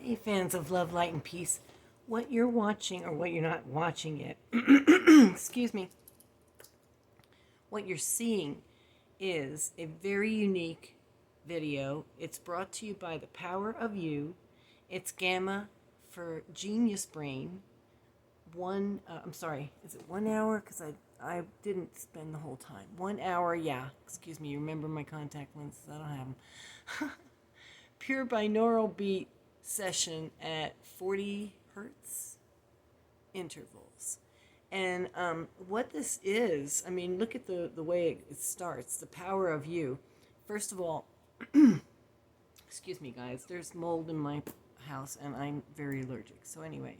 Hey, fans of Love, Light, and Peace. What you're watching, or what you're not watching yet, excuse me, what you're seeing is a very unique video. It's brought to you by The Power of You. It's Gamma for Genius Brain. I'm sorry, is it 1 hour? Because I didn't spend the whole time. 1 hour, yeah. Excuse me, you remember my contact lenses? I don't have them. Pure binaural beat session at 40 hertz intervals. And what this is, I mean, look at the way it starts, the power of you. First of all, excuse me, guys, there's mold in my house and I'm very allergic. So, anyway,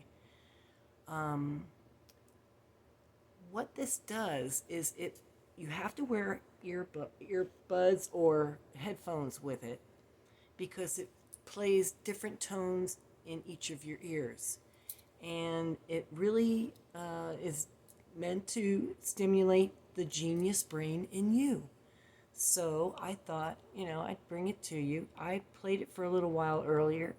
what this does is you have to wear earbuds or headphones with it because it plays different tones in each of your ears. And it really is meant to stimulate the genius brain in you. So I thought, I'd bring it to you. I played it for a little while earlier,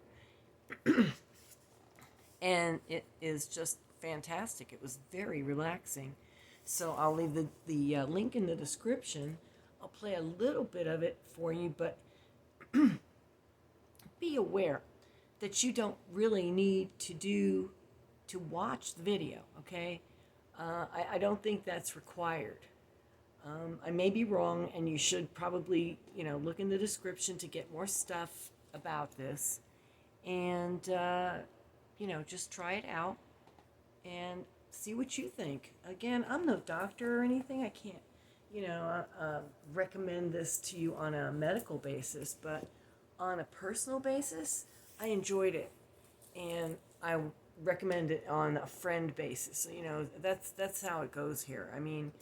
and it is just fantastic. It was very relaxing. So I'll leave the link in the description. I'll play a little bit of it for you, but be aware that you don't really need to watch the video, okay? I don't think that's required. I may be wrong, and you should probably, look in the description to get more stuff about this. And, just try it out and see what you think. Again, I'm no doctor or anything. I can't, recommend this to you on a medical basis, but on a personal basis, I enjoyed it, and I recommend it on a friend basis. That's how it goes here. I mean,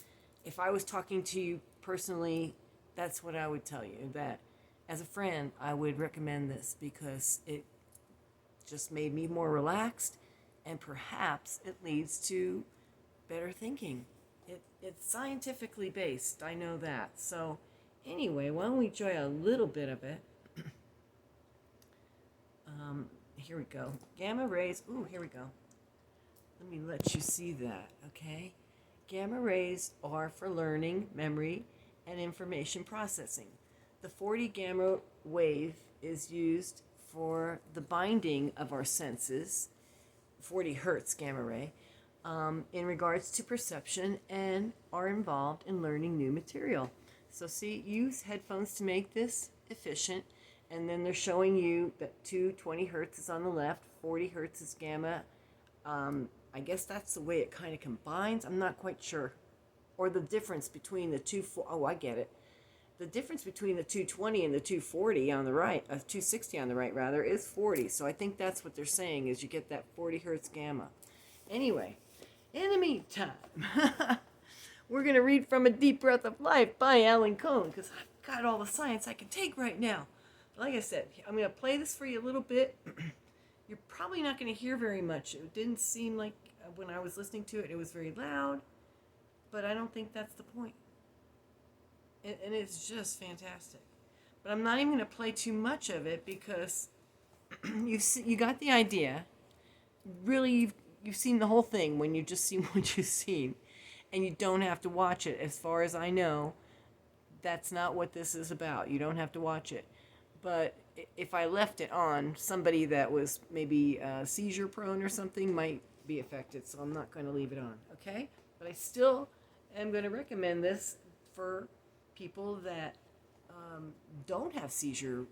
if I was talking to you personally, that's what I would tell you. That as a friend, I would recommend this because it just made me more relaxed, and perhaps it leads to better thinking. It's scientifically based. I know that. So anyway, why don't we enjoy a little bit of it? Here we go. Gamma rays. Ooh, here we go. Let me let you see that, okay? Gamma rays are for learning, memory, and information processing. The 40 gamma wave is used for the binding of our senses, 40 hertz gamma ray, in regards to perception, and are involved in learning new material. So see, use headphones to make this efficient. And then they're showing you that 220 hertz is on the left, 40 hertz is gamma. I guess that's the way it kind of combines. I'm not quite sure. Or the difference between the I get it. The difference between the 220 and the 240 on the right, 260 on the right rather, is 40. So I think that's what they're saying is you get that 40 hertz gamma. Anyway, in the meantime, we're going to read from A Deep Breath of Life by Alan Cohen because I've got all the science I can take right now. Like I said, I'm going to play this for you a little bit. You're probably not going to hear very much. It didn't seem like when I was listening to it, it was very loud. But I don't think that's the point. And it's just fantastic. But I'm not even going to play too much of it because you got the idea. Really, you've seen the whole thing when you just seen what you've seen. And you don't have to watch it. As far as I know, that's not what this is about. You don't have to watch it. But if I left it on, somebody that was maybe seizure prone or something might be affected. So I'm not going to leave it on, okay? But I still am going to recommend this for people that don't have seizure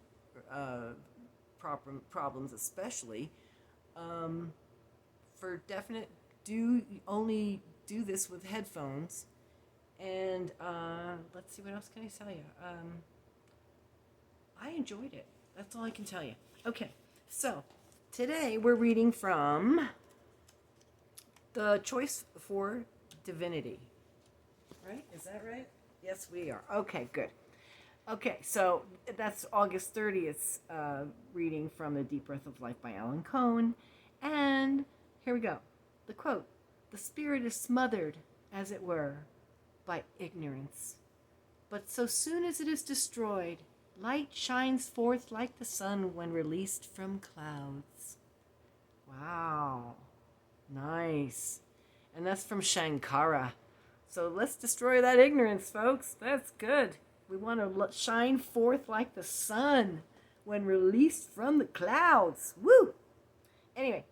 problems, especially. For definite, only do this with headphones. And let's see, what else can I tell you? I enjoyed it. That's all I can tell you. Okay, so today we're reading from The Choice for Divinity. Right? Is that right? Yes, we are. Okay, good. Okay, so that's August 30th reading from The Deep Breath of Life by Alan Cohen. And here we go. The quote, "The spirit is smothered, as it were, by ignorance. But so soon as it is destroyed, light shines forth like the sun when released from clouds." Wow. Nice. And that's from Shankara. So let's destroy that ignorance, folks. That's good. We want to shine forth like the sun when released from the clouds. Woo! Anyway,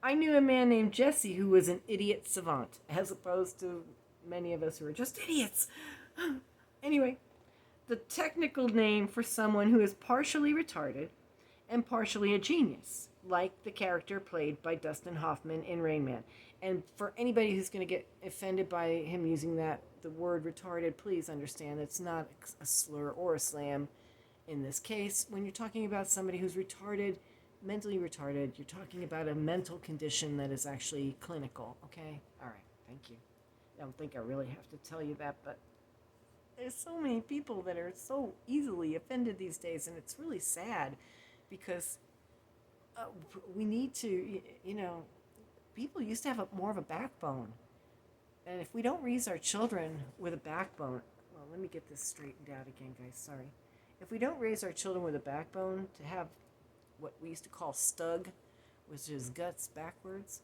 I knew a man named Jesse who was an idiot savant, as opposed to many of us who are just idiots. Anyway, the technical name for someone who is partially retarded and partially a genius, like the character played by Dustin Hoffman in Rain Man. And for anybody who's going to get offended by him using the word retarded, please understand it's not a slur or a slam in this case. When you're talking about somebody who's retarded, mentally retarded, you're talking about a mental condition that is actually clinical, okay? All right, thank you. I don't think I really have to tell you that, but there's so many people that are so easily offended these days, and it's really sad because we need to, people used to have more of a backbone. And if we don't raise our children with a backbone, well, let me get this straightened out again, guys, sorry. If we don't raise our children with a backbone to have what we used to call stug, which is guts backwards,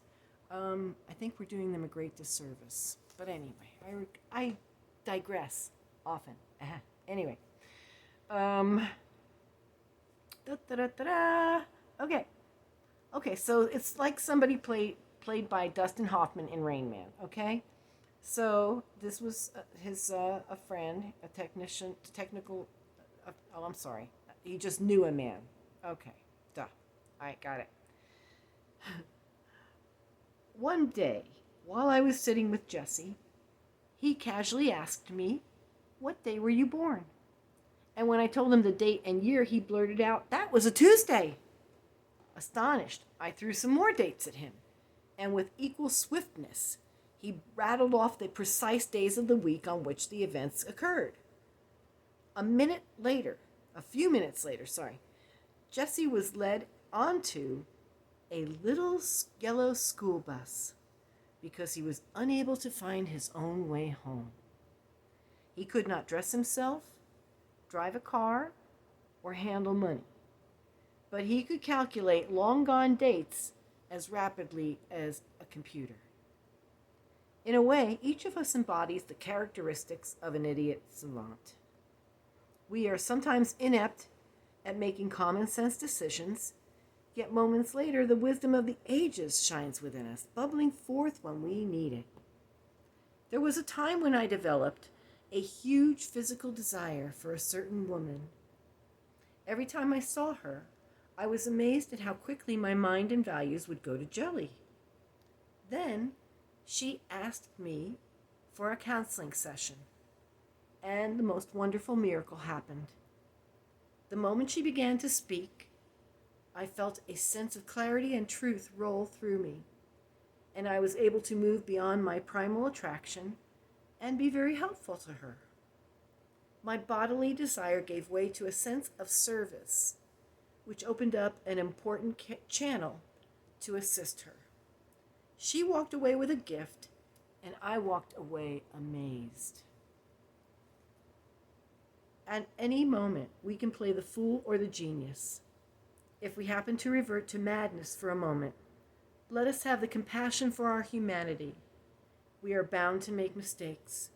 I think we're doing them a great disservice. But anyway, I digress often. Anyway. Okay, so it's like somebody played by Dustin Hoffman in Rain Man, okay? So this was a friend, a technical, I'm sorry. He just knew a man. Okay, duh. All right, got it. One day, while I was sitting with Jesse, he casually asked me, "What day were you born?" And when I told him the date and year, he blurted out, "That was a Tuesday." Astonished, I threw some more dates at him, and with equal swiftness, he rattled off the precise days of the week on which the events occurred. A few minutes later, Jesse was led onto a little yellow school bus because he was unable to find his own way home. He could not dress himself, drive a car, or handle money. But he could calculate long-gone dates as rapidly as a computer. In a way, each of us embodies the characteristics of an idiot savant. We are sometimes inept at making common-sense decisions, yet moments later, the wisdom of the ages shines within us, bubbling forth when we need it. There was a time when I developed a huge physical desire for a certain woman. Every time I saw her, I was amazed at how quickly my mind and values would go to jelly. Then she asked me for a counseling session, and the most wonderful miracle happened. The moment she began to speak, I felt a sense of clarity and truth roll through me, and I was able to move beyond my primal attraction and be very helpful to her. My bodily desire gave way to a sense of service, which opened up an important channel to assist her. She walked away with a gift, and I walked away amazed. At any moment, we can play the fool or the genius. If we happen to revert to madness for a moment, let us have the compassion for our humanity. We are bound to make mistakes.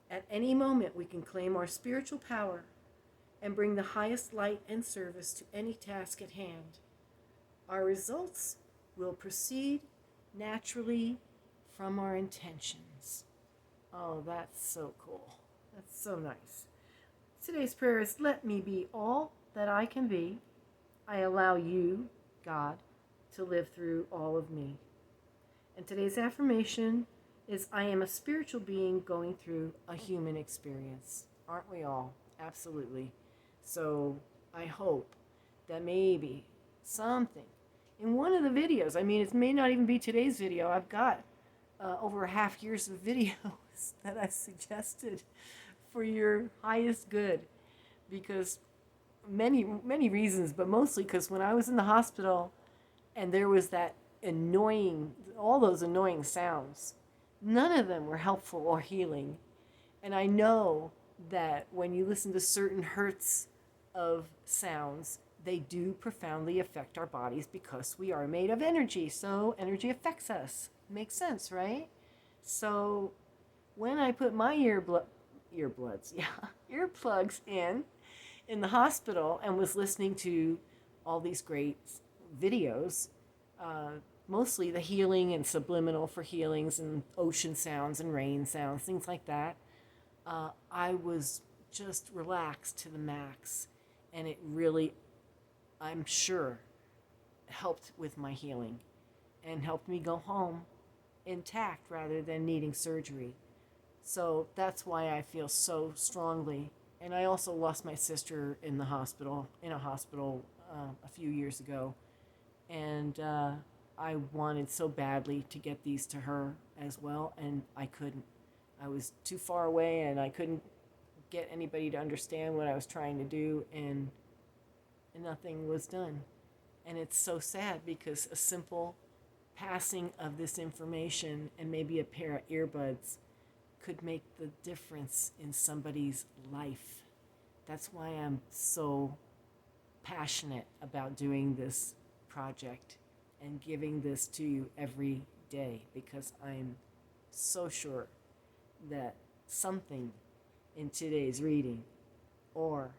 At any moment, we can claim our spiritual power and bring the highest light and service to any task at hand. Our results will proceed naturally from our intentions. Oh, that's so cool. That's so nice. Today's prayer is, let me be all that I can be. I allow you, God, to live through all of me. And today's affirmation is, I am a spiritual being going through a human experience. Aren't we all? Absolutely. So I hope that maybe something in one of the videos, it may not even be today's video, I've got over a half years of videos that I've suggested for your highest good, because many reasons, but mostly because when I was in the hospital and there was all those annoying sounds, none of them were helpful or healing. And I know that when you listen to certain hertz of sounds, they do profoundly affect our bodies because we are made of energy. So energy affects us. Makes sense, right? So when I put my earbuds, yeah, earplugs in the hospital and was listening to all these great videos, uh, mostly the healing and subliminal for healings and ocean sounds and rain sounds, things like that, I was just relaxed to the max. And it really, I'm sure, helped with my healing and helped me go home intact rather than needing surgery. So that's why I feel so strongly. And I also lost my sister in a hospital a few years ago. And I wanted so badly to get these to her as well, and I couldn't. I was too far away, and I couldn't get anybody to understand what I was trying to do, and nothing was done. And it's so sad because a simple passing of this information and maybe a pair of earbuds could make the difference in somebody's life. That's why I'm so passionate about doing this project and giving this to you every day, because I'm so sure that something in today's reading or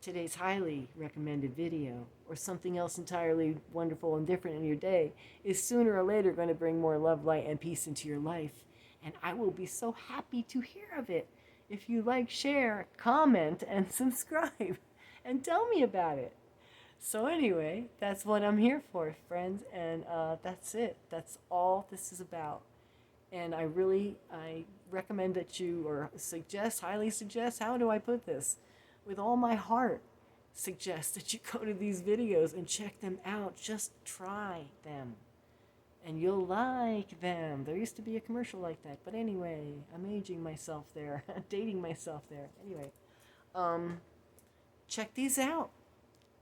today's highly recommended video or something else entirely wonderful and different in your day is sooner or later going to bring more love, light, and peace into your life. And I will be so happy to hear of it if you like, share, comment, and subscribe and tell me about it. So anyway, that's what I'm here for, friends, and that's it. That's all this is about. And I recommend that you, or highly suggest, how do I put this? With all my heart, suggest that you go to these videos and check them out. Just try them, and you'll like them. There used to be a commercial like that, but anyway, I'm aging myself there, dating myself there. Anyway, check these out.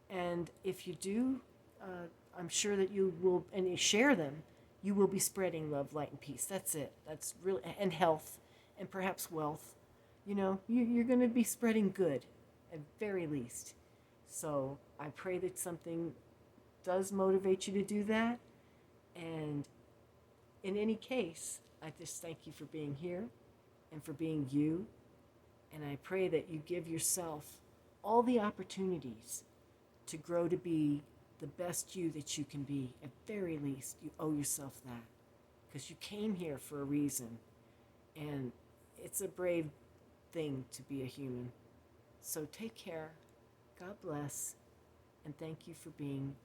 And if you do, I'm sure that you will, and you share them, you will be spreading love, light, and peace. That's it. That's really, and health, and perhaps wealth. You're going to be spreading good, at very least. So I pray that something does motivate you to do that. And in any case, I just thank you for being here and for being you. And I pray that you give yourself all the opportunities to grow to be the best you that you can be. At very least, you owe yourself that, because you came here for a reason, and it's a brave thing to be a human. So take care, God bless, and thank you for being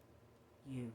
you.